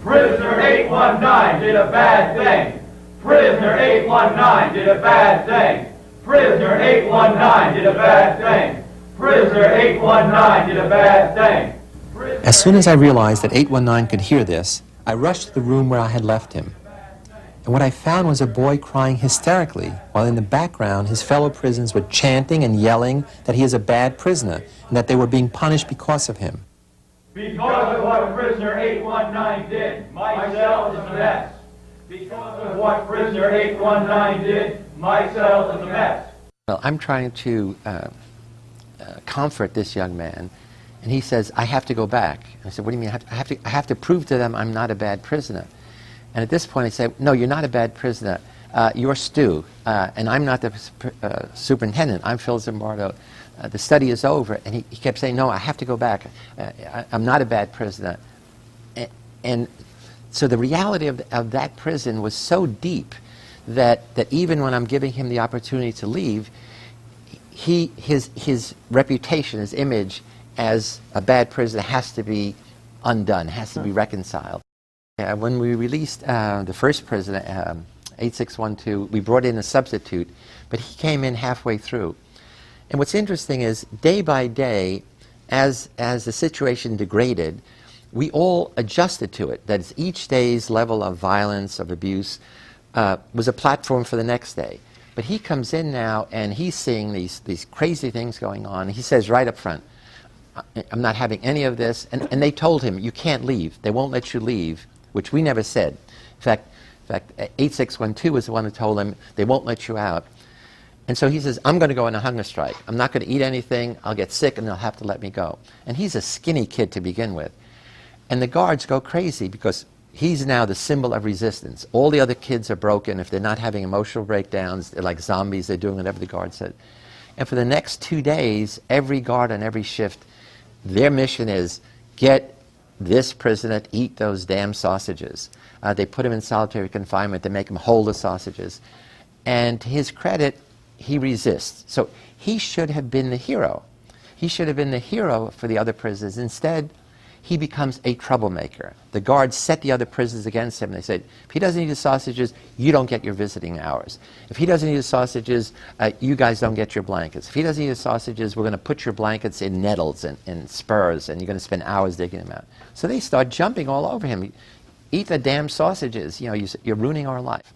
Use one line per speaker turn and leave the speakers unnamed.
Prisoner 819 did a bad thing. Prisoner 819 did a bad thing. Prisoner 819 did a bad thing. Prisoner 819 did a bad thing.
As soon as I realized that 819 could hear this, I rushed to the room where I had left him. And what I found was a boy crying hysterically, while in the background his fellow prisoners were chanting and yelling that he is a bad prisoner and that they were being punished because of him.
Because of what prisoner 819 did, my cell is a mess. Because of what prisoner 819 did, my cell is a mess.
Well, I'm trying to comfort this young man, and he says, I have to go back. And I said, what do you mean? I have to prove to them I'm not a bad prisoner. And at this point I said, no, you're not a bad prisoner. You're Stu, and I'm not the superintendent. I'm Phil Zimbardo. The study is over. And he kept saying, no, I have to go back. I'm not a bad prisoner. And so the reality of that prison was so deep that even when I'm giving him the opportunity to leave, his reputation, his image as a bad prisoner has to be undone, has to be reconciled. When we released the first prisoner, 8612, we brought in a substitute, but he came in halfway through. And what's interesting is, day by day, as the situation degraded, we all adjusted to it. That is, each day's level of violence, of abuse, was a platform for the next day. But he comes in now, and he's seeing these crazy things going on. He says right up front, I'm not having any of this. And they told him, you can't leave. They won't let you leave, which we never said. In fact, 8612 was the one who told him, they won't let you out. And so he says, I'm going to go on a hunger strike. I'm not going to eat anything. I'll get sick, and they'll have to let me go. And he's a skinny kid to begin with. And the guards go crazy because he's now the symbol of resistance. All the other kids are broken. If they're not having emotional breakdowns, they're like zombies. They're doing whatever the guard said. And for the next 2 days, every guard on every shift, their mission is get this prisoner to eat those damn sausages. They put him in solitary confinement. They make him hold the sausages. And to his credit, he resists. So he should have been the hero. He should have been the hero for the other prisoners. Instead, he becomes a troublemaker. The guards set the other prisoners against him. They said, if he doesn't eat the sausages, you don't get your visiting hours. If he doesn't eat the sausages, you guys don't get your blankets. If he doesn't eat the sausages, we're going to put your blankets in nettles and spurs, and you're going to spend hours digging them out. So they start jumping all over him. Eat the damn sausages. You know, you're ruining our life.